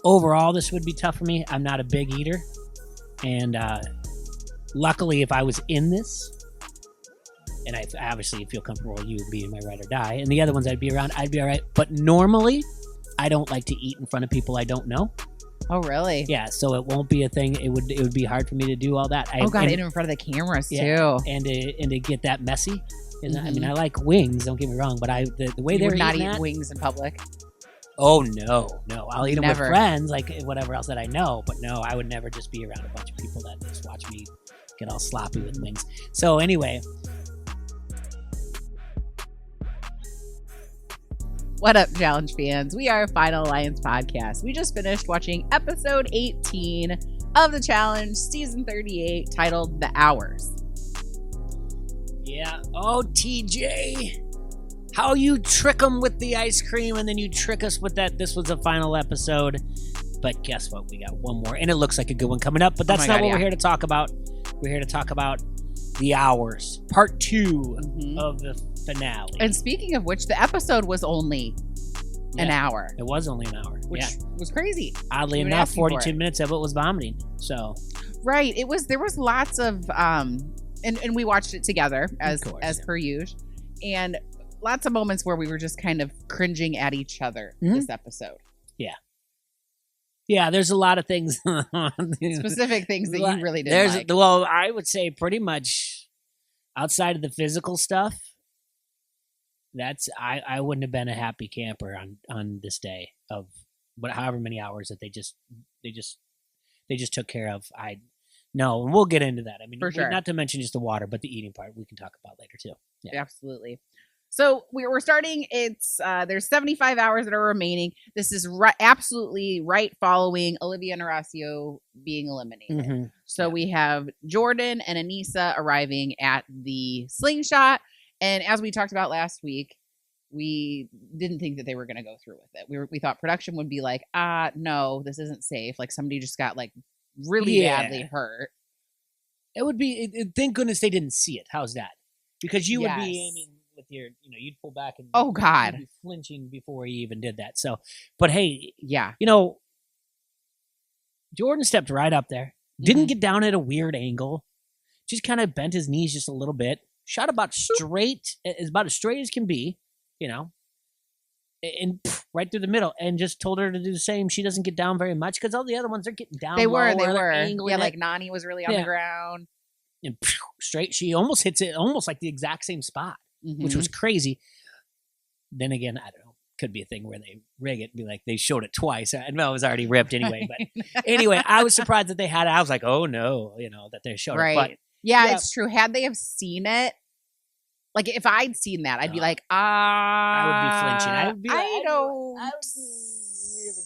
overall, this would be tough for me. I'm not a big eater. And luckily, if I was in this, and I obviously feel comfortable with you being my ride or die, and the other ones I'd be around, I'd be all right. But normally, I don't like to eat in front of people I don't know. Oh, really? Yeah, so it won't be a thing. It would be hard for me to do all that. Oh, God, in front of the cameras, too. And to get that messy. I mean, I like wings, don't get me wrong, but the way you they're would not eat that, wings in public? Oh, no. I'll eat them with Never. friends, like whatever else that I know. But no, I would never just be around a bunch of people that just watch me get all sloppy with wings. So anyway. What up, Challenge fans? We are Final Alliance Podcast. We just finished watching episode 18 of the Challenge, season 38, titled The Hours. Yeah. Oh, TJ. How you trick them with the ice cream and then you trick us with that. This was a final episode. But guess what? We got one more. And it looks like a good one coming up. But that's not what we're here to talk about. We're here to talk about The Hours, part 2 of the finale. And speaking of which, the episode was only an hour. It was only an hour. Which was crazy. Oddly enough, 42 minutes of it was vomiting. So right. There was lots of and we watched it together as per usual. And lots of moments where we were just kind of cringing at each other this episode. Yeah. Yeah, there's a lot of things. Specific things that you really didn't like. Well, I would say pretty much outside of the physical stuff, I wouldn't have been a happy camper on this day of however many hours that they just took care of. No, and we'll get into that. I mean, for sure. Not to mention just the water, but the eating part we can talk about later too. Yeah. Absolutely. So we're starting. It's there's 75 hours that are remaining. This is absolutely right following Olivia and Horacio being eliminated. So we have Jordan and Aneesa arriving at the slingshot. And as we talked about last week, we didn't think that they were going to go through with it. We thought production would be like, no, this isn't safe. Like somebody just got like really badly hurt. It would be. Thank goodness they didn't see it. How's that? Because you would be aiming with your, you'd pull back and you'd be flinching before you even did that. So, but hey, Jordan stepped right up there, didn't get down at a weird angle, just kind of bent his knees just a little bit, shot about straight, about as straight as can be, and right through the middle, and just told her to do the same. She doesn't get down very much because all the other ones are getting down. They were. Yeah, like Nany was really on the ground. And straight, she almost hits it, almost like the exact same spot, which was crazy. Then again, I don't know. Could be a thing where they rig it and be like, they showed it twice. I know it was already ripped anyway. But anyway, I was surprised that they had it. I was like, oh no, that they showed it. But, yeah, it's true. Had they have seen it, like if I'd seen that, I'd be like, I would be flinching. I would be really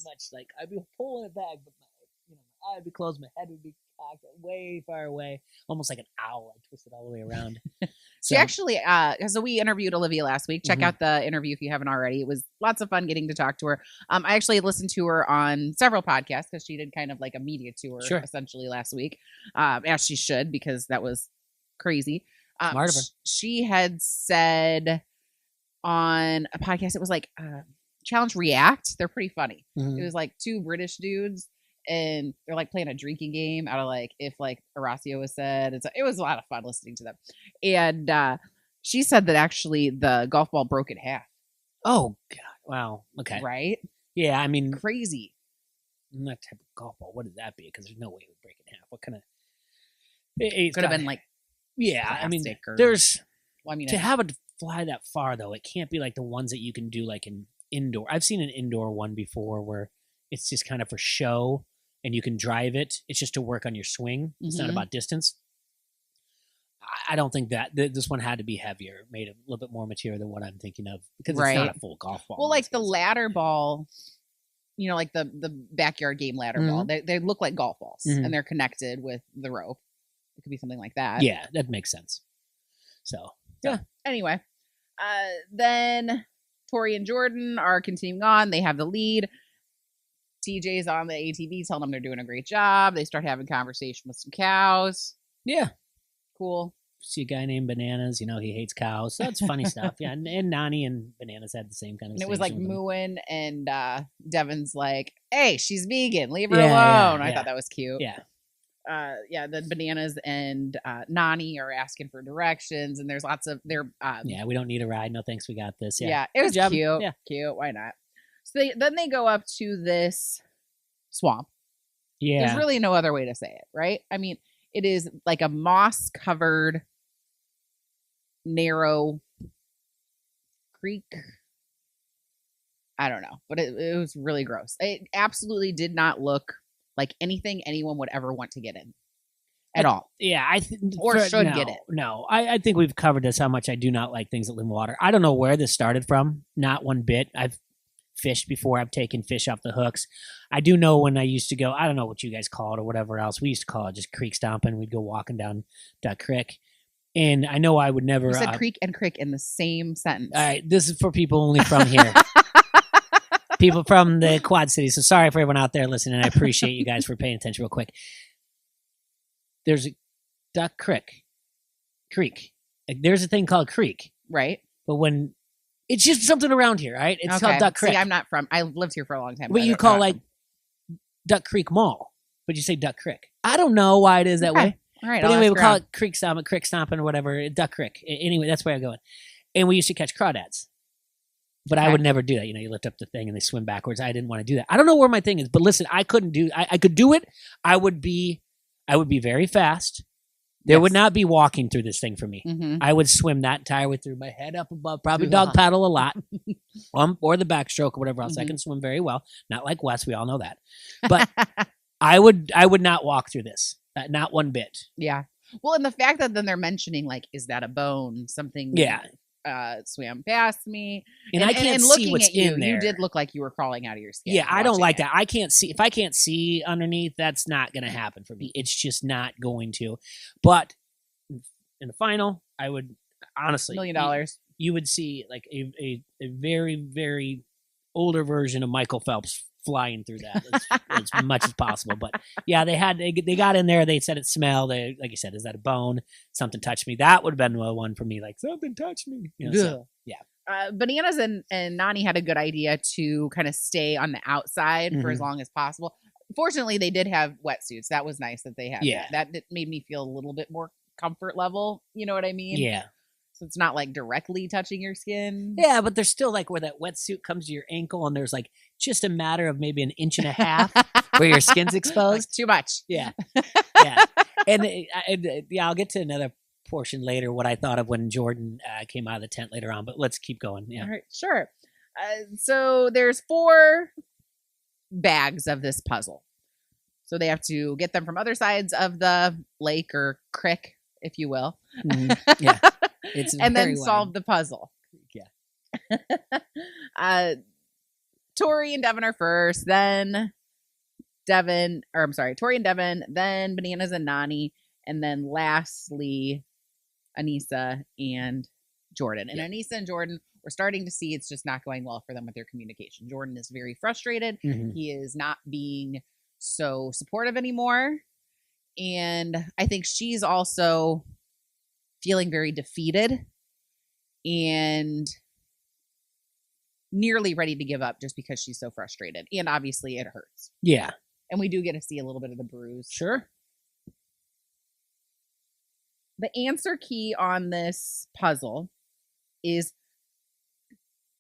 much like, I'd be pulling it back, but I'd be closed. My head would be cocked way far away, almost like an owl. I twisted all the way around. She actually, so we interviewed Olivia last week. Check out the interview if you haven't already. It was lots of fun getting to talk to her. I actually listened to her on several podcasts because she did kind of like a media tour essentially last week, as she should, because that was crazy. Smart of her. She had said on a podcast, it was like Challenge React. They're pretty funny. It was like two British dudes. And they're like playing a drinking game out of like if like Horacio was said. It was a lot of fun listening to them. And she said that actually the golf ball broke in half. Oh God! Wow. Okay. Right? Yeah. I mean, crazy. That type of golf ball. What would that be? Because there's no way it would break in half. What kind of? It could have been like. Yeah. I mean, there's. Well, I mean, to have it fly that far though, it can't be like the ones that you can do like in indoor. I've seen an indoor one before where it's just kind of for show. And you can drive it. It's just to work on your swing. It's not about distance. I don't think that this one had to be heavier, made a little bit more material than what I'm thinking of because it's not a full golf ball. Well, like the ladder ball, like the backyard game ladder ball, they look like golf balls and they're connected with the rope. It could be something like that. Yeah, that makes sense. So yeah. Anyway, then Tori and Jordan are continuing on. They have the lead. TJ's on the ATV telling them they're doing a great job. They start having conversation with some cows. Yeah. Cool. See a guy named Bananas, he hates cows. So that's funny stuff. Yeah. And Nany and Bananas had the same kind of And it was like mooing and Devin's like, hey, she's vegan. Leave her alone. I thought that was cute. Yeah. Then Bananas and Nani are asking for directions, and there's lots of we don't need a ride. No thanks. We got this. Yeah, it was cute. Yeah, cute. Why not? So they go up to this swamp. Yeah, there's really no other way to say it, right? I mean, it is like a moss covered, narrow creek. I don't know, but it was really gross. It absolutely did not look like anything anyone would ever want to get in at all. Yeah, should get it. No, I think we've covered this, how much I do not like things that live in water. I don't know where this started from. Not one bit. I've fished before. I've taken fish off the hooks. I do know when I used to go, I don't know what you guys call it or whatever else. We used to call it just creek stomping. We'd go walking down Duck Creek. And I know I would never... You said creek and crick in the same sentence. All right, this is for people only from here. People from the Quad Cities. So sorry for everyone out there listening. I appreciate you guys for paying attention real quick. There's a Duck Creek. Like, there's a thing called creek. Right. But when... It's just something around here, right? It's called Duck Creek. See, I'm not from... I've lived here for a long time. But you call, like, Duck Creek Mall. But you say Duck Creek. I don't know why it is that way. All right. But anyway, we'll call it creek stomping or whatever, Duck Creek. Anyway, that's where I'm going. And we used to catch crawdads. But I would never do that. You know, you lift up the thing and they swim backwards. I didn't want to do that. I don't know where my thing is, but listen, I could do it. I would be very fast. There would not be walking through this thing for me. Mm-hmm. I would swim that entire way through, my head up above, probably dog paddle a lot, or the backstroke or whatever else. Mm-hmm. I can swim very well. Not like Wes, we all know that. But I would not walk through this. Not one bit. Yeah. Well, and the fact that then they're mentioning, like, is that a bone? Something swam past me. And I can't see what's in there. You did look like you were crawling out of your skin. Yeah, I don't like that. I can't see. If I can't see underneath, that's not going to happen for me. It's just not going to. But in the final, I would, honestly. $1 million. You would see, like, a very, very older version of Michael Phelps flying through that as much as possible. But yeah, they got in there. They said it smelled. Like you said, is that a bone? Something touched me. That would have been the one for me. Like, something touched me. You know, so, yeah. Bananas and Nani had a good idea to kind of stay on the outside for as long as possible. Fortunately, they did have wetsuits. That was nice that they had. Yeah, that made me feel a little bit more comfort level. You know what I mean? Yeah. So it's not like directly touching your skin. Yeah, but there's still like where that wetsuit comes to your ankle and there's like just a matter of maybe 1.5 inches where your skin's exposed. Like, too much. Yeah. Yeah. And I'll get to another portion later, what I thought of when Jordan came out of the tent later on, but let's keep going. Yeah. All right, sure. So there's 4 bags of this puzzle. So they have to get them from other sides of the lake or creek, if you will. Mm-hmm. Yeah. And then solve the puzzle. Yeah. Tori and Devin are first, then Tori and Devin, then Bananas and Nani, and then lastly, Anissa and Jordan. And Anissa and Jordan, we're starting to see it's just not going well for them with their communication. Jordan is very frustrated. Mm-hmm. He is not being so supportive anymore. And I think she's also feeling very defeated and nearly ready to give up just because she's so frustrated. And obviously it hurts. Yeah. And we do get to see a little bit of the bruise. Sure. The answer key on this puzzle is,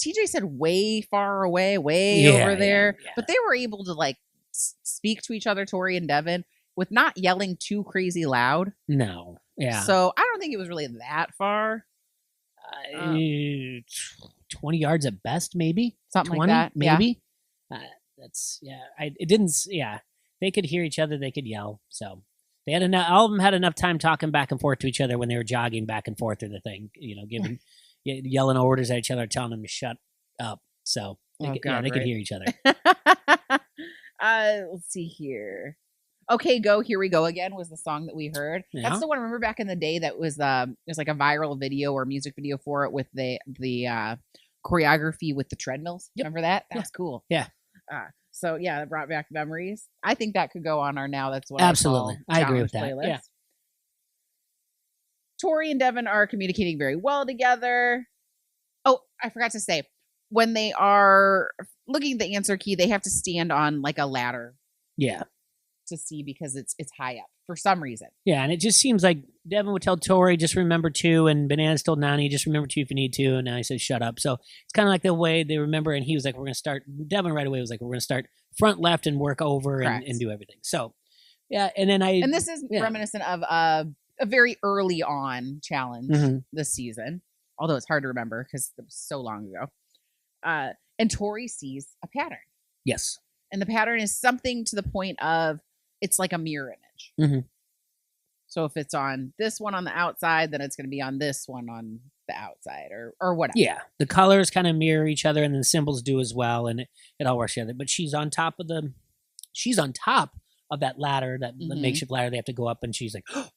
TJ said way far away, over there. Yeah. But they were able to like speak to each other, Tori and Devin, with not yelling too crazy loud. No. Yeah. So I don't think it was really that far. 20 yards at best, maybe. Something 20, like that. Maybe. Yeah. It didn't. Yeah. They could hear each other. They could yell. So they had enough. All of them had enough time talking back and forth to each other when they were jogging back and forth through the thing. You know, giving, yelling orders at each other, telling them to shut up. So they could hear each other. Let's see here. Okay, Go, Here We Go Again was the song that we heard. Yeah. That's the one, remember back in the day that was it was like a viral video or music video for it with the choreography with the treadmills. Yep. Remember that? That was cool. Yeah. So yeah, that brought back memories. I think that could go on our Now That's What Absolutely. I agree with that. Playlist. Yeah. Tori and Devin are communicating very well together. Oh, I forgot to say, when they are looking at the answer key, they have to stand on like a ladder. Yeah. To see because it's high up for some reason. Yeah, and it just seems like Devin would tell Tori, just remember 2, and Bananas told Nany, just remember 2 if you need to, and now he says shut up. So it's kind of like the way they remember, and he was like, we're going to start, Devin right away was like, we're going to start front left and work over and do everything. So, yeah, and then And this is reminiscent of a very early on challenge this season, although it's hard to remember because it was so long ago. And Tori sees a pattern. Yes. And the pattern is something to the point of, it's like a mirror image. So if it's on this one on the outside, then it's going to be on this one on the outside or whatever. Yeah. The colors kind of mirror each other and the symbols do as well. And it all works together. But she's on top of that ladder, that makeshift ladder they have to go up. And she's like, oh,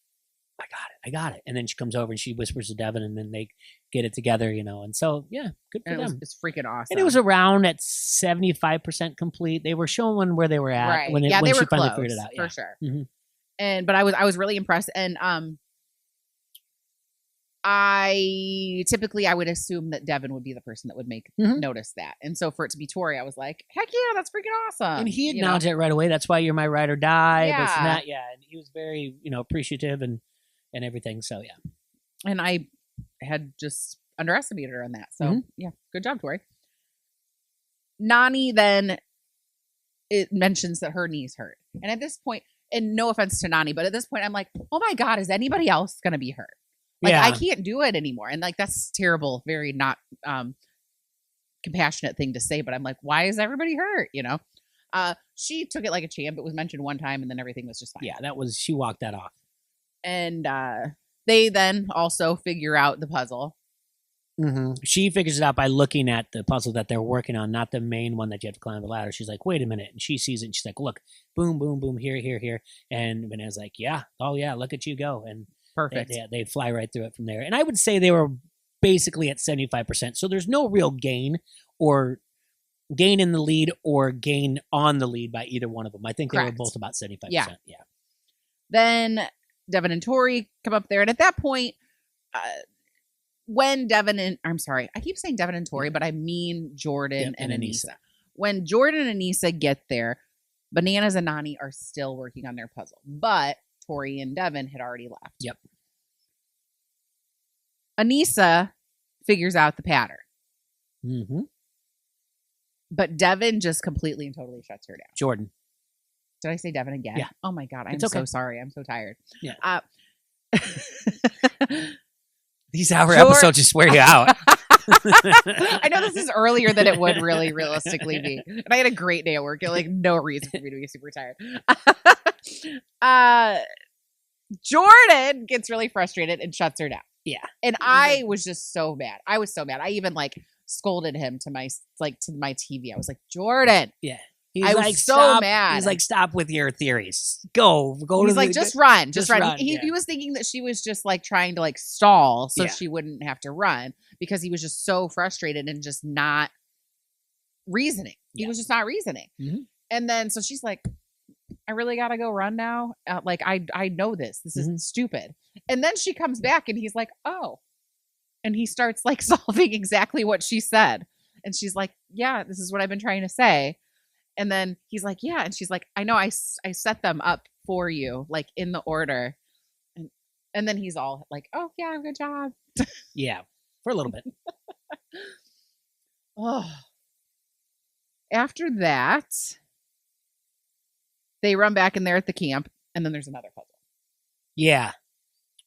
I got it. And then she comes over and she whispers to Devin and then they get it together, And so, yeah, good for them. It's freaking awesome. And it was around at 75% complete. They were showing where they were at when she finally figured it out. For sure. But I was really impressed. And I would assume that Devin would be the person that would make notice that. And so for it to be Tori, I was like, heck yeah, that's freaking awesome. And he acknowledged it right away. That's why you're my ride or die. Yeah. But it's not, and he was very, appreciative and everything. So yeah. And I had just underestimated her on that. So yeah, good job, Tori. Nany then it mentions that her knee's hurt. And at this point, and no offense to Nany, but at this point I'm like, oh my God, is anybody else going to be hurt? Like I can't do it anymore. And like, that's terrible. Very not compassionate thing to say, but I'm like, why is everybody hurt? She took it like a champ. It was mentioned one time and then everything was just fine. Yeah, she walked that off. And they then also figure out the puzzle. She figures it out by looking at the puzzle that they're working on, not the main one that you have to climb the ladder. She's like, wait a minute. And she sees it and she's like, look, boom, boom, boom, here, here, here. And Vanessa's like, yeah, oh yeah, look at you go. And perfect. They fly right through it from there. And I would say they were basically at 75%. So there's no real gain in the lead or gain on the lead by either one of them. I think they were both about 75%. Yeah. Then Devin and Tori come up there. And at that point, when I keep saying Devin and Tori, but I mean Jordan and Aneesa. When Jordan and Aneesa get there, Bananas and Nany are still working on their puzzle. But Tori and Devin had already left. Yep. Aneesa figures out the pattern. But Devin just completely and totally shuts her down. Jordan. Did I say Devin again? Yeah. Oh my God. I'm so sorry. I'm so tired. Yeah. These hour episodes just wear you out. I know this is earlier than it would really realistically be. And I had a great day at work. Like no reason for me to be super tired. Jordan gets really frustrated and shuts her down. Yeah. And I was just so mad. I was so mad. I even scolded him to my TV. I was like, Jordan. Yeah. I was so mad. He's like, stop with your theories. Go. He's like, just run. Just run. He was thinking that she was just trying to stall so she wouldn't have to run because he was just so frustrated and just not reasoning. He was just not reasoning. And then, so she's like, I really got to go run now. I know this. This is stupid. And then she comes back and he's like, oh. And he starts solving exactly what she said. And she's like, yeah, this is what I've been trying to say. And then he's like, yeah. And she's like, I know I set them up for you, in the order. And then he's all like, oh, yeah, good job. Yeah, for a little bit. After that, they run back in there at the camp. And then there's another puzzle. Yeah.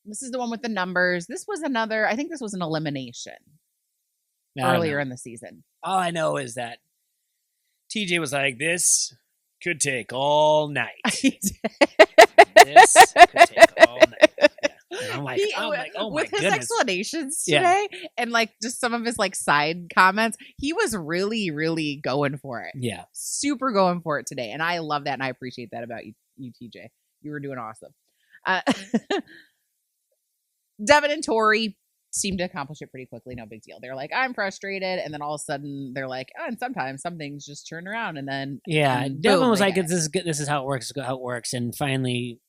This is the one with the numbers. I think this was an elimination earlier in the season. All I know is that TJ was like, this could take all night. This could take all night. Yeah. And I'm like, oh my with his goodness. Explanations today and just some of his side comments, he was really, really going for it. Yeah. Super going for it today. And I love that. And I appreciate that about you TJ. You were doing awesome. Devin and Tori seem to accomplish it pretty quickly. No big deal. They're like, I'm frustrated. And then all of a sudden they're like, oh, and sometimes some things just turn around and then. Yeah. Devin was like, this is how it works. This is how it works. And finally,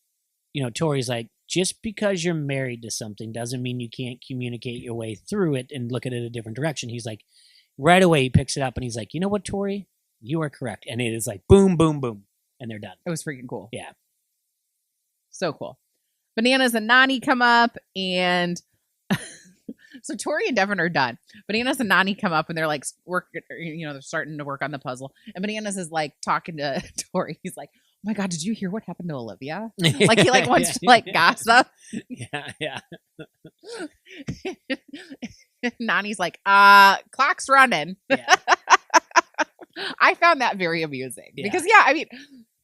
Tori's like, just because you're married to something doesn't mean you can't communicate your way through it and look at it a different direction. He's like, right away, he picks it up and he's like, you know what, Tori? You are correct. And it is like boom, boom, boom. And they're done. It was freaking cool. Yeah. So cool. Bananas and Nany come up, and so Tori and Devin are done. Bananas and Nany come up, and they're like they're starting to work on the puzzle. And Bananas is like talking to Tori. He's like, "Oh my God, did you hear what happened to Olivia?" Like he like wants to like gossip. Yeah. Nany's like, clock's running. Yeah. I found that very amusing because I mean,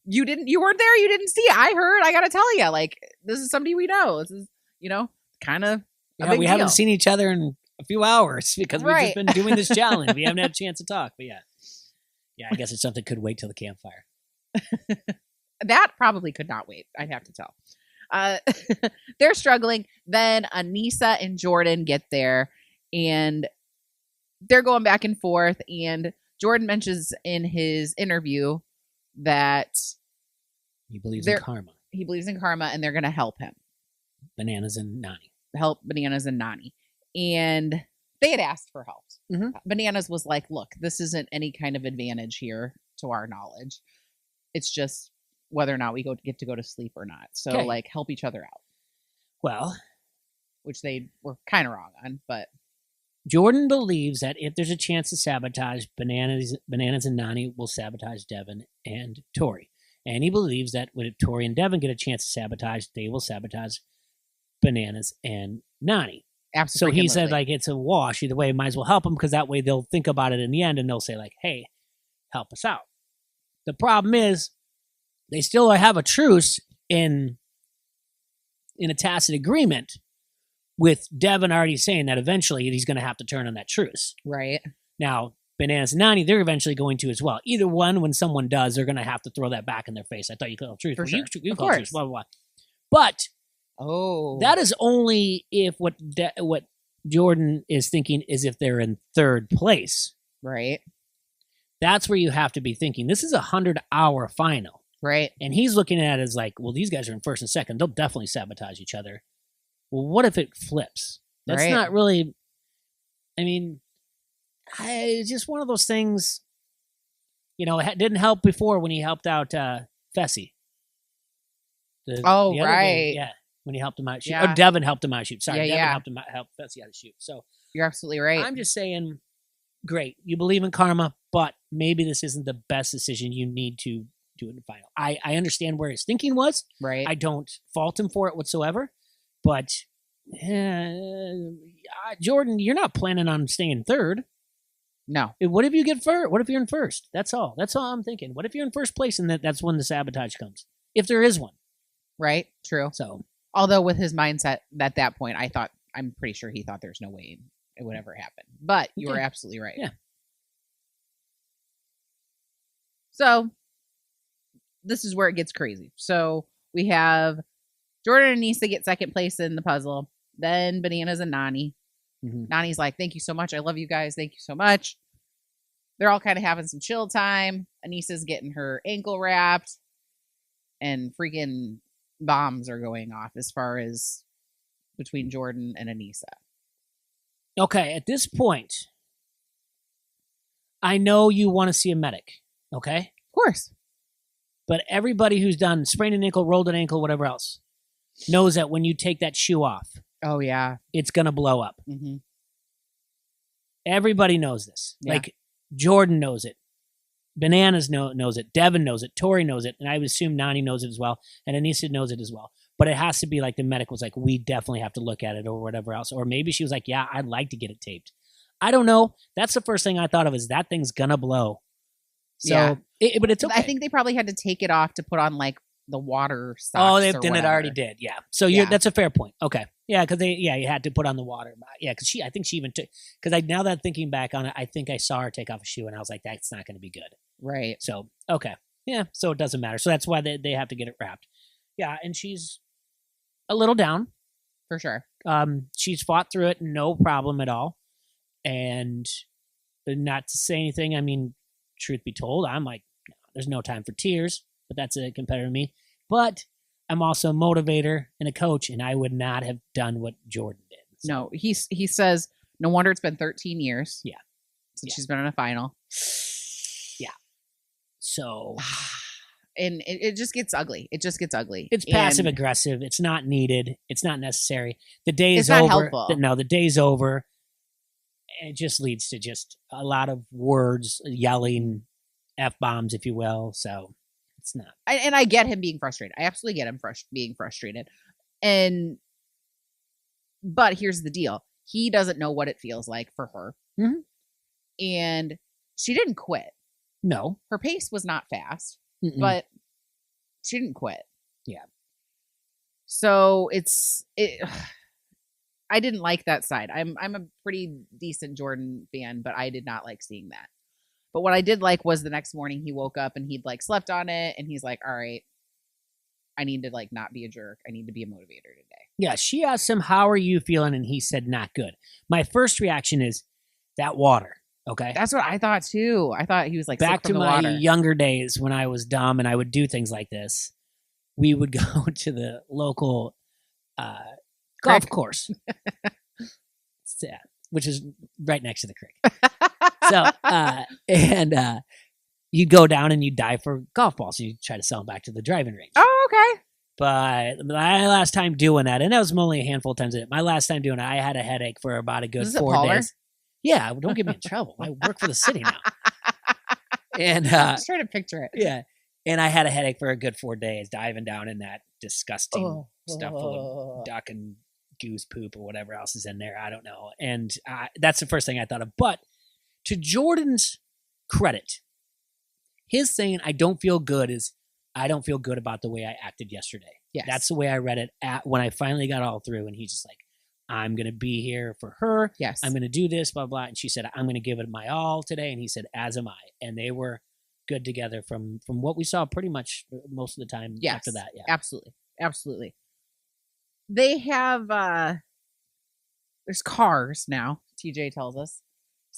you weren't there. You didn't see it. I heard. I got to tell you, like, this is somebody we know. This is, kind of. Yeah, we haven't seen each other in a few hours because we've just been doing this challenge. We haven't had a chance to talk, but yeah, I guess it's something could wait till the campfire. That probably could not wait. I'd have to tell. They're struggling. Then Aneesa and Jordan get there, and they're going back and forth. And Jordan mentions in his interview that he believes in karma. He believes in karma, and they're going to help him. Bananas and Nany. Help Bananas and Nany. And they had asked for help. Mm-hmm. Bananas was like, look, this isn't any kind of advantage here to our knowledge. It's just whether or not we get to go to sleep or not. So, like, help each other out. Well. Which they were kind of wrong on, but. Jordan believes that if there's a chance to sabotage Bananas and Nany will sabotage Devin and Tori. And he believes that when Tori and Devin get a chance to sabotage, they will sabotage Bananas and Nany. Absolutely. So he said, like, it's a wash. Either way, might as well help them because that way they'll think about it in the end and they'll say, like, hey, help us out. The problem is they still have a truce in a tacit agreement with Devin already saying that eventually he's going to have to turn on that truce. Right. Now, Bananas and Nany, they're eventually going to as well. Either one, when someone does, they're going to have to throw that back in their face. I thought you called truce. For sure. You called truce, blah, blah, blah. But that is only if what Jordan is thinking is if they're in third place. Right. That's where you have to be thinking. This is a 100-hour final. Right. And he's looking at it as like, well, these guys are in first and second. They'll definitely sabotage each other. Well, what if it flips? That's not really, I mean, it's just one of those things, it didn't help before when he helped out Fessy. Right. Yeah, when he helped him out shoot. Or Devin helped him out shoot. Sorry, Devin helped him help Fessy out shoot. So you're absolutely right. I'm just saying, great, you believe in karma, but maybe this isn't the best decision. You need to do it in the final. I understand where his thinking was. Right. I don't fault him for it whatsoever. But Jordan, you're not planning on staying third. No. What if you get first? What if you're in first? That's all. That's all I'm thinking. What if you're in first place and that's when the sabotage comes? If there is one. Right. True. So, although with his mindset at that point, I'm pretty sure he thought there's no way it would ever happen. But you were absolutely right. Yeah. So this is where it gets crazy. So we have Jordan and Aneesa get second place in the puzzle. Then Bananas and Nany. Mm-hmm. Nany's like, thank you so much. I love you guys. Thank you so much. They're all kind of having some chill time. Aneesa's getting her ankle wrapped. And freaking bombs are going off as far as between Jordan and Aneesa. Okay, at this point, I know you want to see a medic. Okay? Of course. But everybody who's done sprained an ankle, rolled an ankle, whatever else, knows that when you take that shoe off, it's going to blow up. Mm-hmm. Everybody knows this. Yeah. Like, Jordan knows it. Bananas knows it. Devin knows it. Tori knows it. And I would assume Nany knows it as well. And Aneesa knows it as well. But it has to be like the medic was like, we definitely have to look at it or whatever else. Or maybe she was like, yeah, I'd like to get it taped. I don't know. That's the first thing I thought of is that thing's going to blow. So, but it's okay. I think they probably had to take it off to put on like the water socks. Oh, then it already did. Yeah. So that's a fair point. Okay. Yeah, because you had to put on the water. Yeah, because I think she even took. Because now that I'm thinking back on it, I think I saw her take off a shoe, and I was like, that's not going to be good. Right. So okay. Yeah. So it doesn't matter. So that's why they have to get it wrapped. Yeah, and she's a little down for sure. She's fought through it, no problem at all, and not to say anything. I mean, truth be told, I'm like, there's no time for tears, but that's a competitor in me. But I'm also a motivator and a coach, and I would not have done what Jordan did. So. No, he says, no wonder it's been 13 years. Yeah. Since she's been in a final. Yeah. So, and it just gets ugly. It just gets ugly. It's passive aggressive. It's not needed. It's not necessary. The day is over. Helpful. No, the day's over. It just leads to just a lot of words, yelling, F-bombs, if you will. So it's not. And I get him being frustrated. I absolutely get him being frustrated. But here's the deal. He doesn't know what it feels like for her. Mm-hmm. And she didn't quit. No. Her pace was not fast, but she didn't quit. Yeah. So I didn't like that side. I'm a pretty decent Jordan fan, but I did not like seeing that. But what I did like was the next morning he woke up and he'd like slept on it and he's like, all right, I need to like not be a jerk. I need to be a motivator today. Yeah. She asked him, how are you feeling? And he said, not good. My first reaction is that water. Okay. That's what I thought too. I thought he was like, back to my water. Younger days when I was dumb and I would do things like this. We would go to the local golf course. Yeah, which is right next to the creek. So, you'd go down and you'd dive for golf balls. So you'd try to sell them back to the driving range. Oh, okay. But my last time doing that, and that was only a handful of times. My last time doing it, I had a headache for about a good 4 days. Yeah, don't get me in trouble. I work for the city now. And I'm just trying to picture it. Yeah. And I had a headache for a good 4 days diving down in that disgusting stuff full of duck and goose poop or whatever else is in there. I don't know. And that's the first thing I thought of. But to Jordan's credit, his saying, I don't feel good is, I don't feel good about the way I acted yesterday. Yes. That's the way I read it when I finally got all through. And he's just like, I'm going to be here for her. Yes. I'm going to do this, blah, blah. And she said, I'm going to give it my all today. And he said, as am I. And they were good together from what we saw pretty much most of the time after that. Yeah, absolutely. Absolutely. They have, there's cars now, TJ tells us.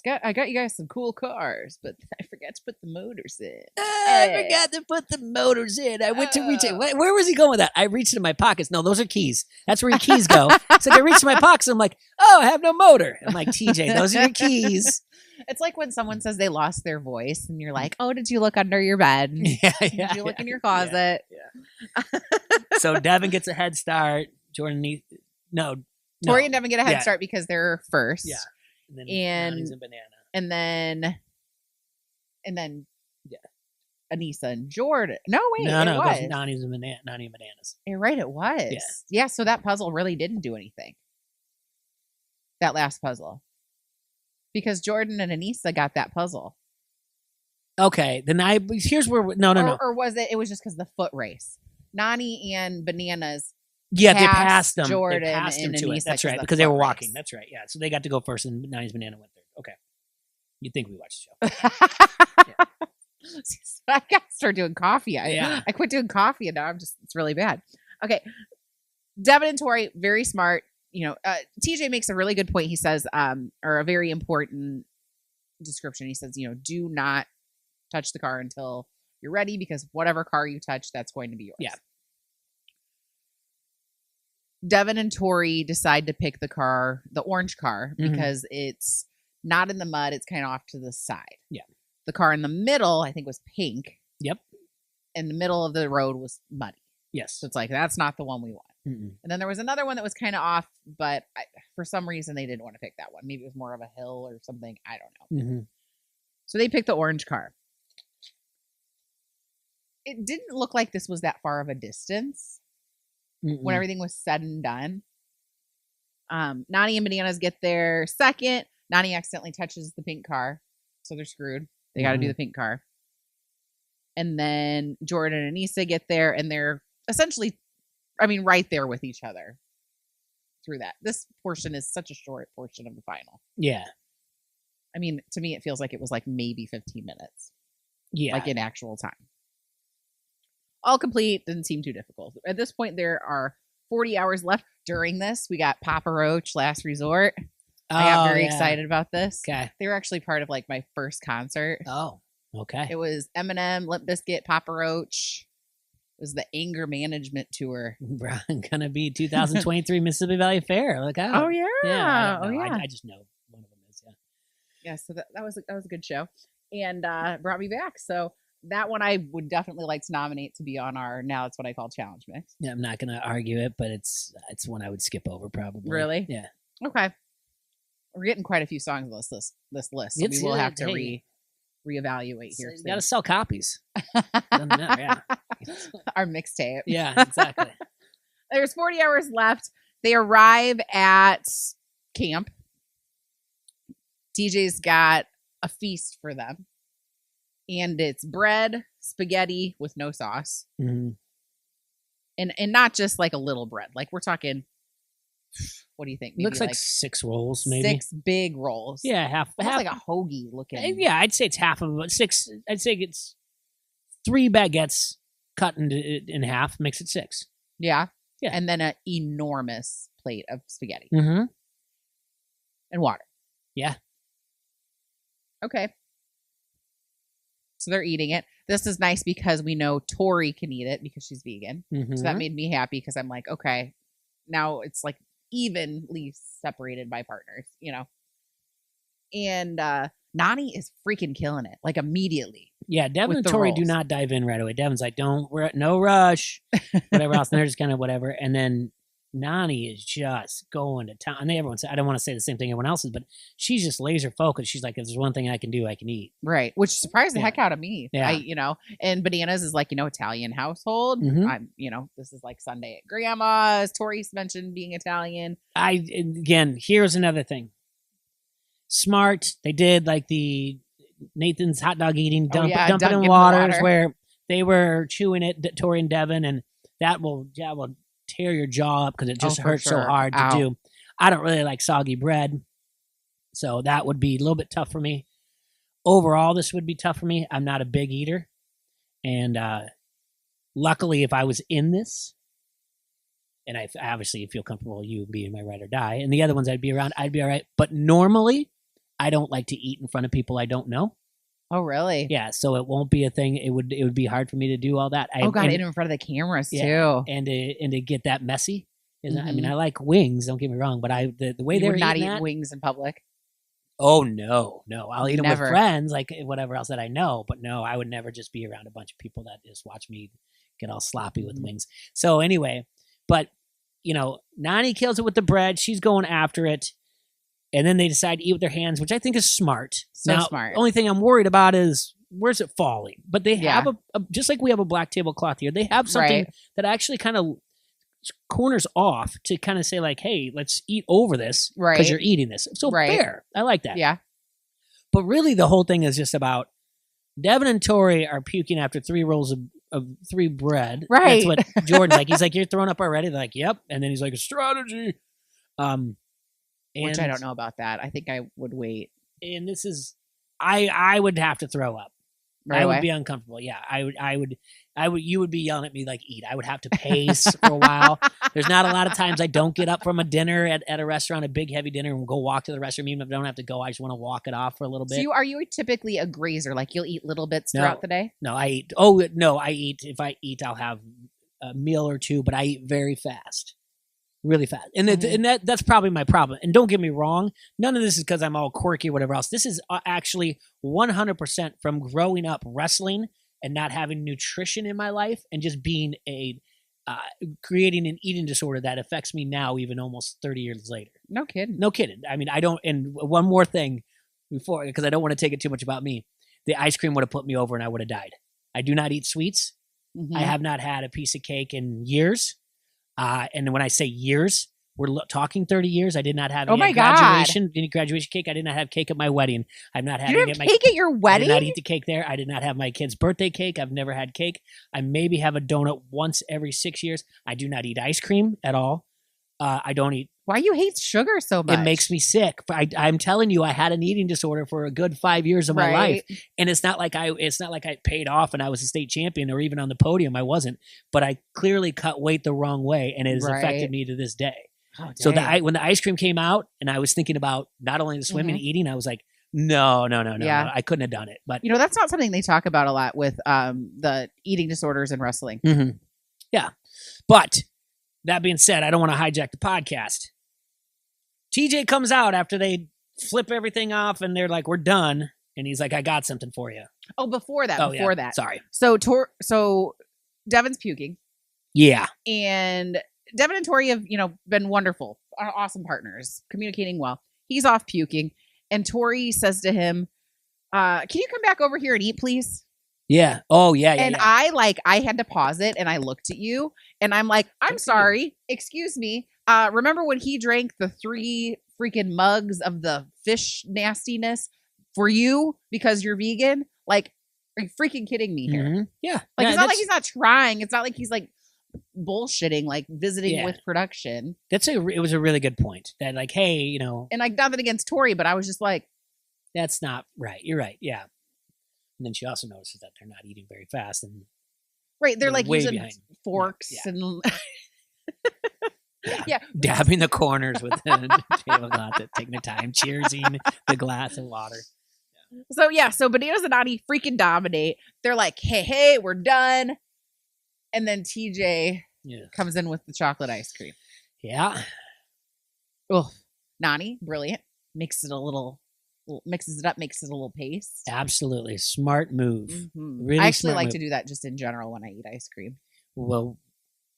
I got you guys some cool cars, but I forgot to put the motors in. I forgot to put the motors in. I went to reach it. Where was he going with that? I reached in my pockets. No, those are keys. That's where your keys go. It's like I reached in my pockets. I'm like, oh, I have no motor. I'm like, TJ, those are your keys. It's like when someone says they lost their voice and you're like, oh, did you look under your bed? Yeah, did you look in your closet? Yeah. So Devin gets a head start. Jordan needs, no. Tori and Devin get a head start because they're first. Yeah. And Nani's a banana. And then Aneesa and Jordan. No, wait. No, it was Nani's a banana. Nani and bananas. You're right, it was. Yeah, so that puzzle really didn't do anything. That last puzzle. Because Jordan and Aneesa got that puzzle. Okay, then here's where no. Or was it was just because the foot race. Nani and Bananas. Yeah, they passed them. Jordan they passed and them to Aneesa it. That's right, because they were walking. Race. That's right. Yeah, so they got to go first, and Nani's banana went third. Okay, you'd think we watched the show. So I got to start doing coffee. I quit doing coffee, and now it's really bad. Okay, Devin and Tori, very smart. You know, TJ makes a really good point. He says, or a very important description. He says, do not touch the car until you're ready, because whatever car you touch, that's going to be yours. Yeah. Devin and Tori decide to pick the orange car, because it's not in the mud. It's kind of off to the side. Yeah. The car in the middle, I think, was pink. Yep. And the middle of the road was muddy. Yes. So it's like, that's not the one we want. Mm-mm. And then there was another one that was kind of off, but for some reason they didn't want to pick that one. Maybe it was more of a hill or something. I don't know. Mm-hmm. So they picked the orange car. It didn't look like this was that far of a distance. When everything was said and done. Nani and Bananas get there second. Nani accidentally touches the pink car, so they're screwed. They got to do the pink car. And then Jordan and Aneesa get there, and they're essentially, right there with each other through that. This portion is such a short portion of the final. Yeah. To me, it feels like it was like maybe 15 minutes. Yeah. Like in actual time. All complete, didn't seem too difficult. At this point, there are 40 hours left. During this, we got Papa Roach, Last Resort. I got very excited about this. Okay. They were actually part of like my first concert. Oh, okay. It was Eminem, Limp Bizkit, Papa Roach. It was the Anger Management Tour. Gonna be 2023 Mississippi Valley Fair. Look out. Oh, yeah. Yeah. Yeah. I just know one of them is, Yeah, so that was a good show. And brought me back. So that one I would definitely like to nominate to be on our Now It's What I Call Challenge mix. Yeah, I'm not going to argue it, but it's one I would skip over probably. Really? Yeah. Okay. We're getting quite a few songs on this list, so we will have to reevaluate here. You got to sell copies. Doesn't matter, yeah. Our mixtape. Yeah, exactly. There's 40 hours left. They arrive at camp. TJ's got a feast for them. And it's bread, spaghetti with no sauce. Mm-hmm. And not just like a little bread. Like we're talking, what do you think? Maybe looks like 6 rolls, maybe. 6 big rolls. Yeah, half like a hoagie looking. Yeah, I'd say it's half of it. 6. I'd say it's 3 baguettes cut in half makes it 6. Yeah. Yeah. And then an enormous plate of spaghetti. Mm-hmm. And water. Yeah. Okay. So they're eating it. This is nice because we know Tori can eat it because she's vegan. Mm-hmm. So that made me happy because I'm like, okay, now it's like evenly separated by partners, you know. And Nany is freaking killing it, like immediately. Yeah, Devin and Tori do not dive in right away. Devin's like, no rush, whatever else. And they're just kind of whatever. And then Nany is just going to town. And everyone said, I don't want to say the same thing everyone else is, but she's just laser focused. She's like, if there's one thing I can do, I can eat. Right. Which surprised the heck out of me. Yeah. And Bananas is like, Italian household. Mm-hmm. I'm, this is like Sunday at grandma's. Tori's mentioned being Italian. Again, here's another thing. Smart. They did like the Nathan's hot dog eating, dump it in waters where they were chewing it, Tori and Devin, and that will tear your jaw up because it just hurts so hard to do. I don't really like soggy bread, so that would be a little bit tough for me. Overall, this would be tough for me. I'm not a big eater, and luckily, if I was in this, and I obviously feel comfortable you being my ride or die, and the other ones I'd be around, I'd be all right. But normally, I don't like to eat in front of people I don't know. Oh, really? Yeah, so it won't be a thing. It would be hard for me to do all that. Eat in front of the cameras too, and to get that messy. Mm-hmm. I mean, I like wings. Don't get me wrong, but the way they're not eat wings in public. Oh no! I'll eat them with friends, like whatever else that I know. But no, I would never just be around a bunch of people that just watch me get all sloppy with wings. So anyway, but Nany kills it with the bread. She's going after it. And then they decide to eat with their hands, which I think is smart. Smart. Only thing I'm worried about is where's it falling? But they have just like we have a black tablecloth here, they have something that actually kind of corners off to kind of say like, hey, let's eat over this because you're eating this. So fair. I like that. Yeah. But really the whole thing is just about Devin and Tori are puking after 3 rolls of 3 bread. Right. That's what Jordan's like. He's like, you're throwing up already? They're like, yep. And then he's like, a strategy. Which I don't know about that. I think I would wait. And this is, I would have to throw up. I would be uncomfortable. Yeah, I would. You would be yelling at me like, eat. I would have to pace for a while. There's not a lot of times I don't get up from a dinner at a restaurant, a big heavy dinner, and go walk to the restroom. Even if I don't have to go, I just want to walk it off for a little bit. So are you typically a grazer? Like you'll eat little bits throughout the day? No, I eat. Oh no, I eat. If I eat, I'll have a meal or 2, but I eat very fast. Really fast. And that's probably my problem. And don't get me wrong, none of this is because I'm all quirky or whatever else. This is actually 100% from growing up wrestling and not having nutrition in my life and just being creating an eating disorder that affects me now, even almost 30 years later. No kidding. No kidding. I mean, I don't, and one more thing before, because I don't want to take it too much about me. The ice cream would have put me over and I would have died. I do not eat sweets. Mm-hmm. I have not had a piece of cake in years. And when I say years, we're talking 30 years. I did not have any graduation cake. I did not have cake at my wedding. I've not had cake at your wedding. I did not eat the cake there. I did not have my kid's birthday cake. I've never had cake. I maybe have a donut once every 6 years. I do not eat ice cream at all. I don't eat. Why you hate sugar so much? It makes me sick. I'm telling you, I had an eating disorder for a good 5 years of my life, and it's not like I paid off and I was a state champion or even on the podium. I wasn't, but I clearly cut weight the wrong way, and it has affected me to this day. Oh, so when the ice cream came out, and I was thinking about not only the swimming and eating, I was like, no, I couldn't have done it. But that's not something they talk about a lot with the eating disorders in wrestling. Mm-hmm. Yeah, but. That being said, I don't want to hijack the podcast. TJ comes out after they flip everything off and they're like, we're done. And he's like, I got something for you. Oh, before that. That. Sorry. So Devin's puking. Yeah. And Devin and Tori have, been wonderful, awesome partners, communicating well. He's off puking. And Tori says to him, can you come back over here and eat, please? Yeah. Oh, yeah. And I had to pause it and I looked at you and I'm like, I'm sorry. Excuse me. Remember when he drank the 3 freaking mugs of the fish nastiness for you because you're vegan? Like, are you freaking kidding me here? Mm-hmm. Yeah. Like, it's not like he's not trying. It's not like he's like bullshitting, like visiting with production. It was a really good point that like, hey, and like nothing against Tori, but I was just like, that's not right. You're right. Yeah. And then she also notices that they're not eating very fast and they're like using forks and dabbing the corners with the tablecloth, taking the time, cheersing the glass of water. So Bananas and Nani freaking dominate. They're like, hey, we're done. And then TJ comes in with the chocolate ice cream. Yeah. Oh, Nani, brilliant. Mixes it up, makes it a little paste. Absolutely. Smart move. Mm-hmm. Really I actually like to do that just in general when I eat ice cream. Well,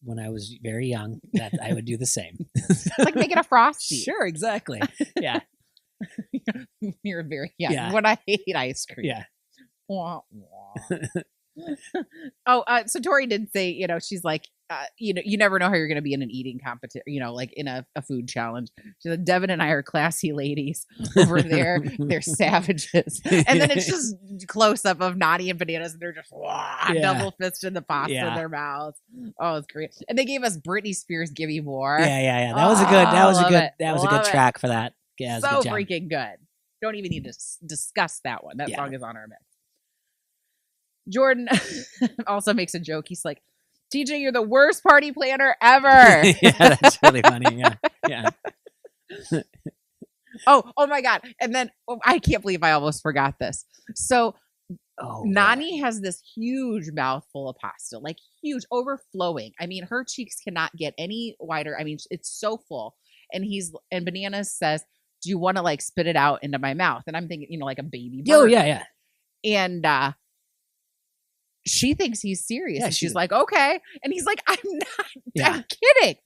when I was very young, I would do the same. Like making a Frosty. Sure, exactly. Yeah. You're very young. Yeah. When I ate ice cream. Yeah. Wah, wah. So Tori did say, she's like, you never know how you're going to be in an eating competition, like in a food challenge. She said, Devin and I are classy ladies over there. They're savages. And then it's just close up of Nani and Bananas and they're just double fisting the pasta in their mouths. Oh, it's great. And they gave us Britney Spears, Give Me More. Yeah. That was a good track for that. Yeah, so freaking good. Don't even need to discuss that one. That song is on our mix. Jordan also makes a joke. He's like, TJ, you're the worst party planner ever. Yeah, that's really funny. Yeah. Oh my God. And then I can't believe I almost forgot this. So Nani has this huge mouthful of pasta, like huge, overflowing. I mean, her cheeks cannot get any wider. I mean, it's so full. And Bananas says, do you want to like spit it out into my mouth? And I'm thinking, like a baby bird. Oh, yeah. And she thinks he's serious. Yeah, and she's like, okay. And he's like, I'm not. Yeah. I'm kidding.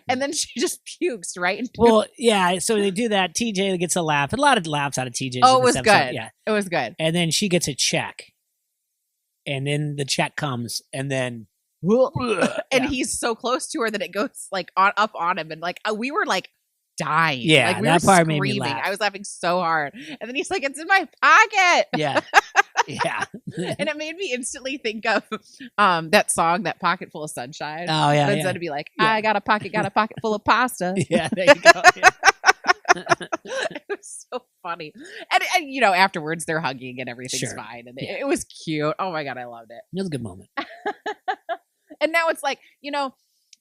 And then she just pukes, right? Well, yeah. So they do that. TJ gets a laugh. A lot of laughs out of TJ. Oh, it was good. Yeah. It was good. And then she gets a check. And then the check comes. And then. And he's so close to her that it goes like up on him. And like, we were like dying. Yeah. Like, we that were part screaming. made me laugh. I was laughing so hard. And then he's like, it's in my pocket. Yeah. Yeah. And it made me instantly think of that song, That Pocket Full of Sunshine. Oh, yeah. But instead to be like, I got a pocket full of pasta. Yeah, there you go. Yeah. It was so funny. And afterwards they're hugging and everything's fine. And it was cute. Oh my God, I loved it. It was a good moment. And now it's like,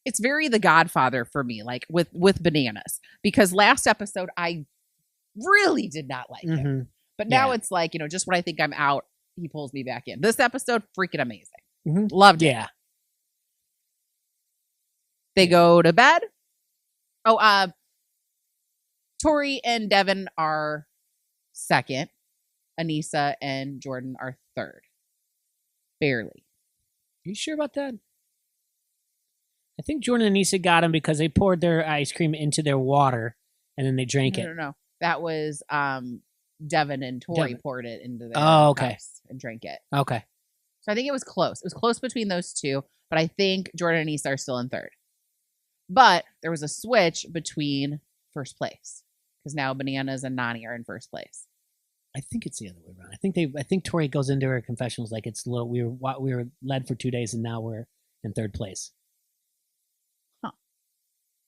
it's very The Godfather for me, like with Bananas. Because last episode I really did not like him. But now it's like, just when I think I'm out, he pulls me back in. This episode, freaking amazing. Mm-hmm. Loved it. Yeah. They go to bed. Oh, Tori and Devin are second. Anissa and Jordan are third. Barely. Are you sure about that? I think Jordan and Anissa got them because they poured their ice cream into their water and then they drank it. No. That was Devin and Tori poured it into their cups and drank it. Okay. So I think it was close. It was close between those two, but I think Jordan and Anissa are still in third. But there was a switch between first place because now Bananas and Nani are in first place. I think it's the other way around. I think Tori goes into her confessionals like it's little. We were led for 2 days and now we're in third place. Huh.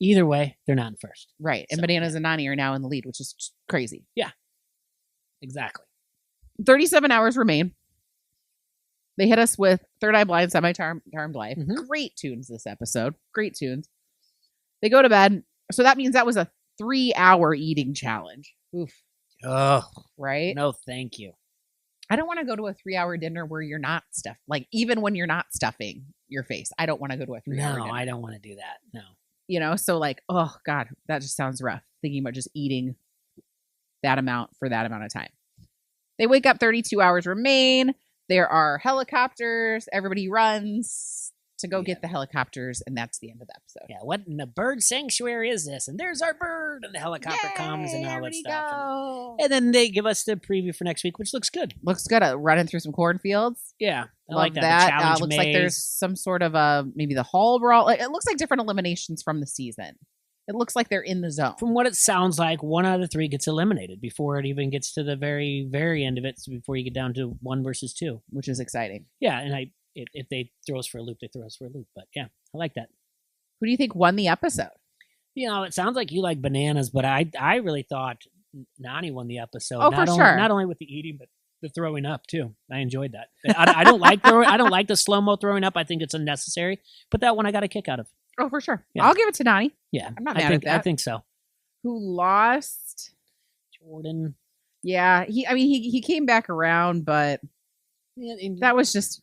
Either way, they're not in first. Right. And Bananas and Nani are now in the lead, which is crazy. Yeah. Exactly. 37 hours remain. They hit us with Third Eye Blind, Semi-Charmed Life. Mm-hmm. Great tunes this episode. Great tunes. They go to bed. So that means that was a 3-hour eating challenge. Oof. Oh. Right? No, thank you. I don't want to go to a 3-hour dinner where you're not stuffed. Like, even when you're not stuffing your face. I don't want to go to a 3-hour dinner. No, I don't want to do that. No. So like, oh God, that just sounds rough. Thinking about just eating that amount for that amount of time. They wake up, 32 hours remain. There are helicopters. Everybody runs to go get the helicopters, and that's the end of the episode. Yeah, what in the bird sanctuary is this? And there's our bird, and the helicopter comes and all that stuff. And then they give us the preview for next week, which looks good. Looks good. Running through some cornfields. Yeah, I like that. Looks like there's some sort of maybe the hall brawl. It looks like different eliminations from the season. It looks like they're in the zone. From what it sounds like, 1 out of 3 gets eliminated before it even gets to the very, very end of it. So before you get down to 1 versus 2, which is exciting. Yeah, and if they throw us for a loop, they throw us for a loop. But yeah, I like that. Who do you think won the episode? It sounds like you like bananas, but I really thought Nany won the episode. Oh, for sure. Not only with the eating, but the throwing up too. I enjoyed that. I don't like I don't like the slow-mo throwing up. I think it's unnecessary. But that one I got a kick out of. Oh, for sure. Yeah. I'll give it to Nany. Yeah, I'm not mad at that. I think so. Who lost? Jordan. Yeah, he came back around, but that was just.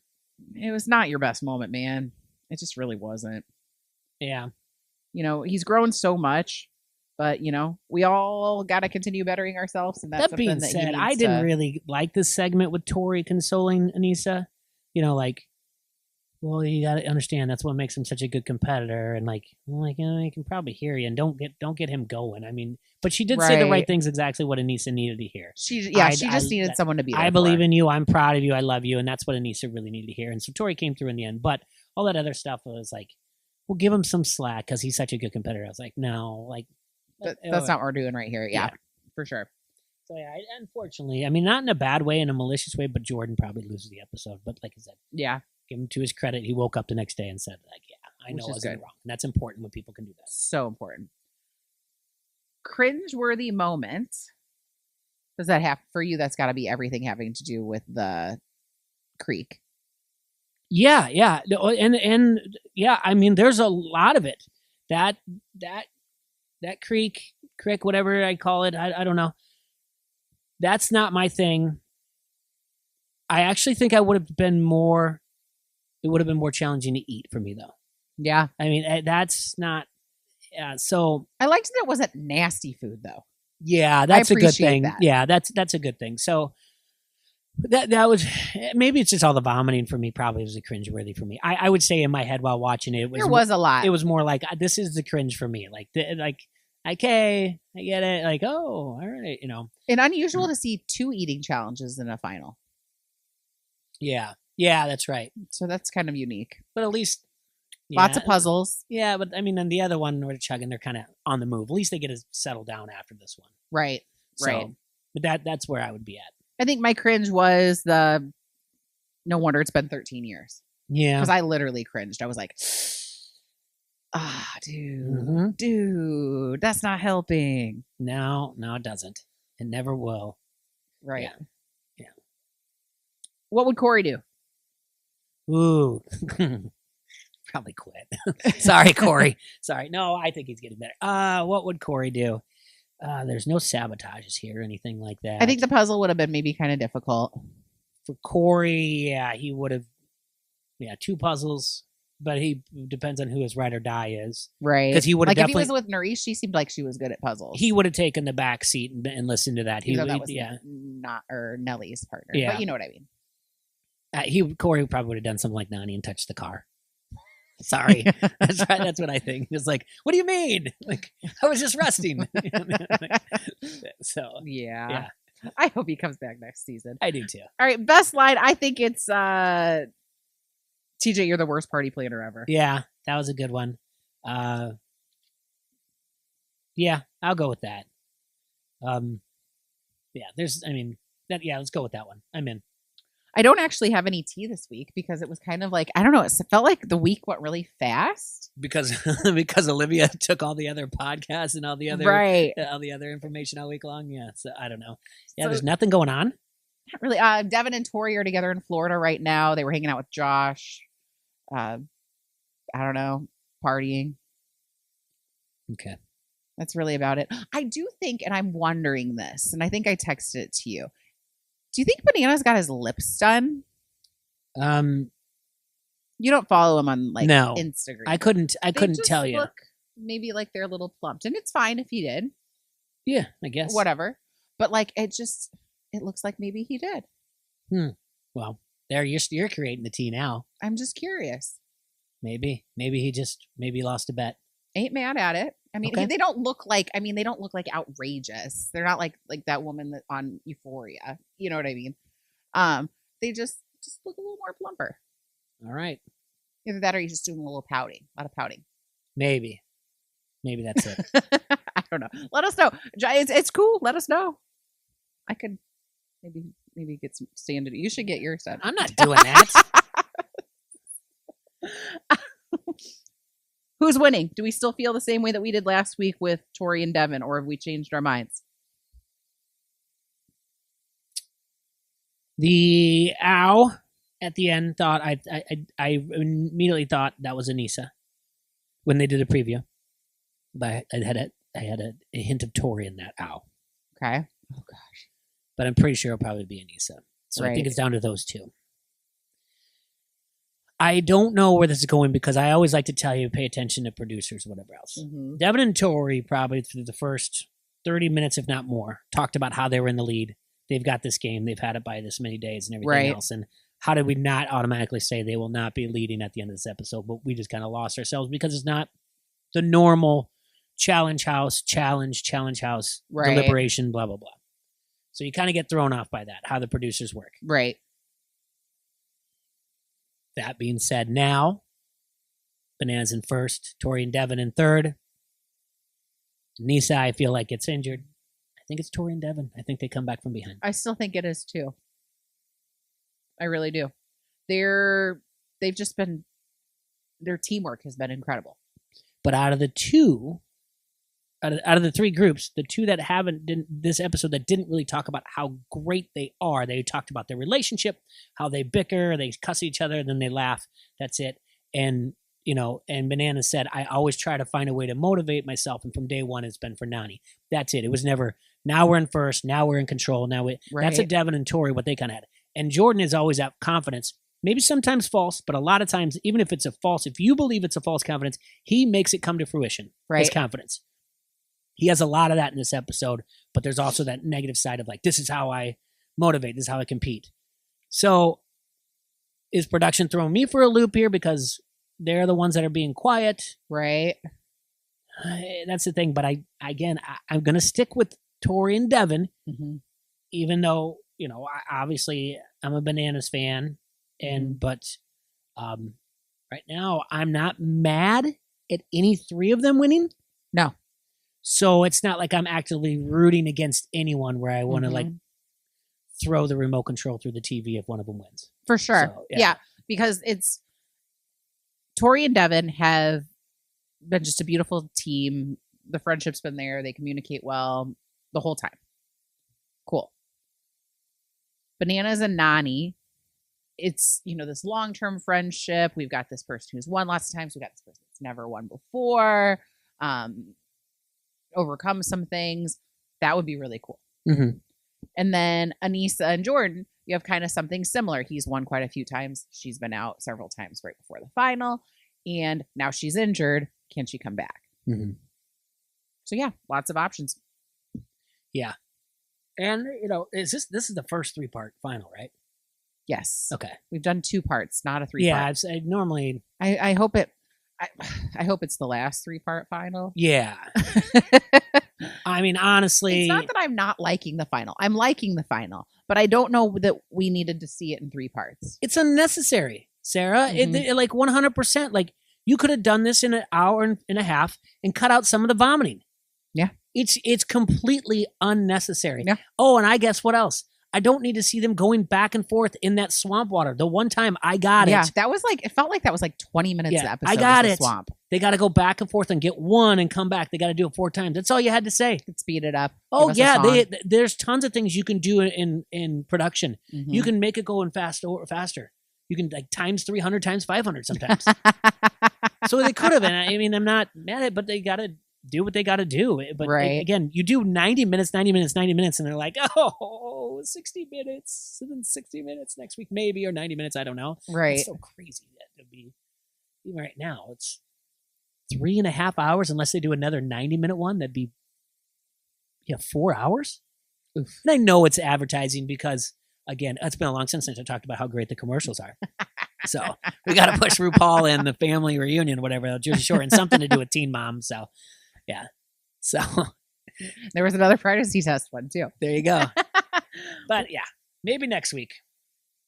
It was not your best moment, man. It just really wasn't. Yeah. He's grown so much, but, we all got to continue bettering ourselves. And that's that being said, I didn't really like this segment with Tori consoling Aneesa. Well, you got to understand that's what makes him such a good competitor. And he can probably hear you and don't get him going. But she did say the right things, exactly what Aneesa needed to hear. She just needed someone to be there. I believe in you. I'm proud of you. I love you. And that's what Aneesa really needed to hear. And so Tori came through in the end. But all that other stuff was like, we'll give him some slack because he's such a good competitor. I was like, no, that's not what we're doing right here. Yeah, for sure. So yeah, unfortunately, not in a bad way, in a malicious way, but Jordan probably loses the episode. But like I said, yeah. Give him to his credit. He woke up the next day and said, I know I was wrong. And that's important when people can do that. So important. Cringe-worthy moments. Does that have for you? That's got to be everything having to do with the creek. Yeah. And yeah, there's a lot of it. That creek, whatever I call it, I don't know. That's not my thing. I actually think it would have been more challenging to eat for me, though. Yeah. That's not. Yeah. So I liked that it wasn't nasty food, though. Yeah, that's a good thing. Yeah, that's a good thing. So that was, maybe it's just all the vomiting for me. Probably was a cringeworthy for me. I would say in my head while watching it, there was a lot. It was more like, this is the cringe for me. Okay, I get it. Oh, all right, And unusual to see 2 eating challenges in a final. Yeah, that's right. So that's kind of unique. But at least lots of puzzles. Yeah, but then the other one, we're chugging, they're kind of on the move. At least they get to settle down after this one. Right. But that's where I would be at. I think my cringe was no wonder it's been 13 years. Yeah. Because I literally cringed. I was like, dude, that's not helping. No, it doesn't. It never will. Right. Yeah. What would Corey do? Ooh. Probably quit. Sorry, Corey. Sorry. No, I think he's getting better. What would Corey do? There's no sabotages here or anything like that. I think the puzzle would have been maybe kind of difficult. For Corey, yeah, he would have 2 puzzles, but he depends on who his ride or die is. Right. Because he would have if he was with Nurys, she seemed like she was good at puzzles. He would have taken the back seat and listened to that. That was not Nellie's partner. Yeah. But you know what I mean. Corey probably would have done something like Nany and touched the car. Sorry. That's right. That's what I think. It's like, what do you mean? I was just resting. So yeah. I hope he comes back next season. I do too. All right, best line. I think it's TJ, you're the worst party planner ever. Yeah, that was a good one. Yeah, I'll go with that. Let's go with that one. I'm in. I don't actually have any tea this week because it was kind of like, I don't know, it felt like the week went really fast. Because Olivia took all the other podcasts and all the other all the other information all week long. Yeah, so I don't know. Yeah, there's nothing going on. Not really. Devin and Tori are together in Florida right now. They were hanging out with Josh. I don't know, partying. Okay. That's really about it. I do think, and I'm wondering this, and I think I texted it to you. Do you think Bananas got his lips done? You don't follow him on Instagram. I couldn't tell you. Maybe they're a little plumped, and it's fine if he did. Yeah, I guess. Whatever. But it looks like maybe he did. Well, There, you're creating the tea now. I'm just curious. Maybe he lost a bet. Ain't mad at it. I mean, they don't look like outrageous. They're not like that woman that on Euphoria. You know what I mean? They just look a little more plumper. All right. Either that or you're just doing a lot of pouting. Maybe that's it. I don't know. Let us know. It's cool. Let us know. I could maybe get some standard. You should get your set. I'm not doing that. Who's winning? Do we still feel the same way that we did last week with Tori and Devin, or have we changed our minds? The ow at the end thought I immediately thought that was Aneesa when they did a preview, but I had a hint of Tori in that ow. Okay. Oh gosh. But I'm pretty sure it'll probably be Aneesa. So right. I think it's down to those two. I don't know where this is going because I always like to tell you, pay attention to producers, whatever else. Mm-hmm. Devin and Tori probably through the first 30 minutes, if not more, talked about how they were in the lead. They've got this game. They've had it by this many days and everything else. And how did we not automatically say they will not be leading at the end of this episode? But we just kind of lost ourselves because it's not the normal challenge house, deliberation, blah, blah, blah. So you kind of get thrown off by that, how the producers work. Right. That being said, now, Bananas in first, Tori and Devin in third. Aneesa, I feel like, gets injured. I think it's Tori and Devin. I think they come back from behind. I still think it is too. I really do. Their teamwork has been incredible. But out of the three groups, the two that this episode that didn't really talk about how great they are, they talked about their relationship, how they bicker, they cuss each other, then they laugh. That's it. And, and Banana said, I always try to find a way to motivate myself. And from day one, it's been for Nany. That's it. It was never, now we're in first, now we're in control. That's a Devin and Tori, what they kind of had. And Jordan is always at confidence. Maybe sometimes false, but a lot of times, even if it's if you believe it's a false confidence, he makes it come to fruition. Right. His confidence. He has a lot of that in this episode, but there's also that negative side of this is how I motivate, this is how I compete. So is production throwing me for a loop here because they're the ones that are being quiet? Right. That's the thing. But I'm going to stick with Tori and Devin, even though, obviously I'm a Bananas fan. But right now I'm not mad at any three of them winning. No. So it's not like I'm actively rooting against anyone where I want to throw the remote control through the TV if one of them wins. For sure. So, yeah. Because it's Tori and Devin have been just a beautiful team. The friendship's been there. They communicate well the whole time. Cool. Bananas and Nany. It's, this long-term friendship. We've got this person who's won lots of times. We've got this person that's never won before. Overcome some things. That would be really cool. Mm-hmm. And then Aneesa and Jordan, you have kind of something similar. He's won quite a few times. She's been out several times right before the final. And now she's injured. Can she come back? Mm-hmm. So yeah, lots of options. Yeah. And, this is the first 3-part final, right? Yes. Okay. We've done 2 parts, not a 3-part. Yeah, I'd normally... I hope it... I hope it's the last 3-part final. Yeah. I mean, honestly... It's not that I'm not liking the final. I'm liking the final. But I don't know that we needed to see it in 3 parts. It's unnecessary, Sarah. Mm-hmm. It 100%. You could have done this in an hour and a half and cut out some of the vomiting. Yeah. It's completely unnecessary. Yeah. Oh, and I guess what else? I don't need to see them going back and forth in that swamp water. The one time I got it. Yeah, that was it felt like that was 20 minutes of episode. I got it. Swamp. They got to go back and forth and get one and come back. They got to do it 4 times. That's all you had to say. Speed it up. Oh, yeah. There's tons of things you can do in production. Mm-hmm. You can make it go in faster. You can times 300, times 500 sometimes. So they could have. And I mean, I'm not mad at it, but they got to do what they got to do. But again, you do 90 minutes, and they're like, 60 minutes, and then 60 minutes next week, maybe, or 90 minutes. I don't know. Right. It's so crazy that to be, even right now, it's 3.5 hours unless they do another 90-minute one. That'd be, 4 hours. Oof. And I know it's advertising because again, it's been a long since I talked about how great the commercials are. So we got to push RuPaul and the family reunion, whatever, Jersey Shore, and something to do with Teen Mom. So, yeah. So there was another pregnancy test one too. There you go. But yeah, maybe next week.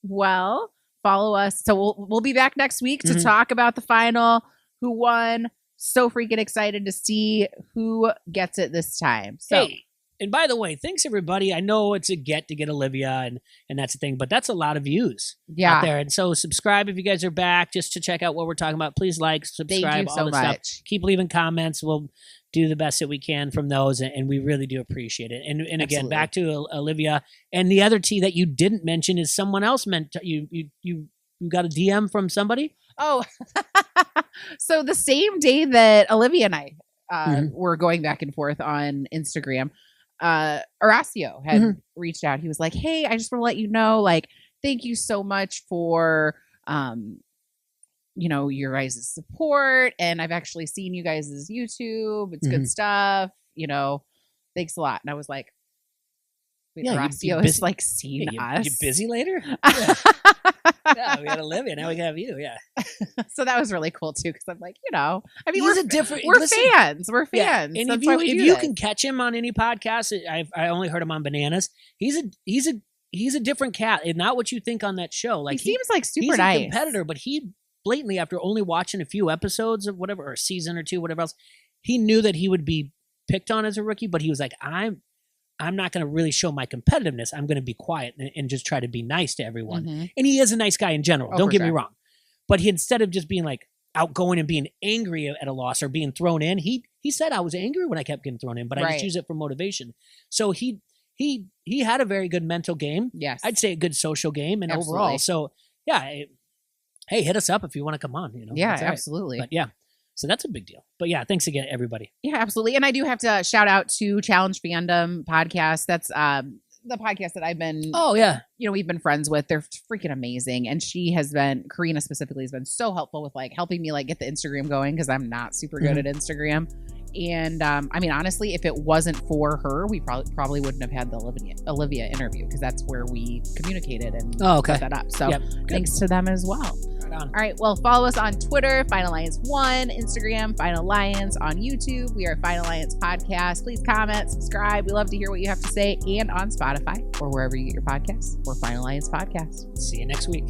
Well, follow us. So we'll be back next week to talk about the final, who won. So freaking excited to see who gets it this time. So. Hey. And by the way, thanks everybody. I know it's a get to get Olivia and that's the thing, but that's a lot of views out there. And so subscribe if you guys are back just to check out what we're talking about. Please like, subscribe, Thank you all so the much. stuff. Keep leaving comments. We'll do the best that we can from those, and we really do appreciate it. And again, back to Olivia. And the other tea that you didn't mention is someone else you got a DM from somebody? Oh, so the same day that Olivia and I were going back and forth on Instagram, Horacio had reached out. He was like, hey, I just want to let you know, like, thank you so much for, your guys' support. And I've actually seen you guys' YouTube. It's good stuff. Thanks a lot. And I was like, wait, Horacio is like seeing us. You busy later? Yeah, we got Olivia. Now we have you. Yeah. So that was really cool too. Cause I'm like, I mean, we're fans. We're fans. Yeah. And if you can catch him on any podcast, I only heard him on Bananas. He's a different cat, and not what you think on that show. Like he seems like super nice. He's a competitor, but he blatantly, after only watching a few episodes of whatever, or a season or two, whatever else, he knew that he would be picked on as a rookie, but he was like, I'm not going to really show my competitiveness. I'm going to be quiet and just try to be nice to everyone. And he is a nice guy in general. Don't get me wrong. But instead of just being like outgoing and being angry at a loss or being thrown in, he said, I was angry when I kept getting thrown in, but I just use it for motivation. So he had a very good mental game. Yes. I'd say a good social game and overall. So yeah, hey, hit us up if you want to come on. Yeah, absolutely. But yeah. So that's a big deal. But yeah, thanks again, everybody. Yeah, absolutely. And I do have to shout out to Challenge Fandom podcast. That's the podcast that I've been, we've been friends with. They're freaking amazing. And Karina specifically has been so helpful with like helping me like get the Instagram going, because I'm not super good at Instagram. And I mean, honestly, if it wasn't for her, we probably wouldn't have had the Olivia interview, because that's where we communicated and set that up. So thanks to them as well. Right on. All right. Well, follow us on Twitter, Final Alliance 1, Instagram, Final Alliance, on YouTube. We are Final Alliance Podcast. Please comment, subscribe. We love to hear what you have to say, and on Spotify or wherever you get your podcasts. We're Final Alliance Podcast. See you next week.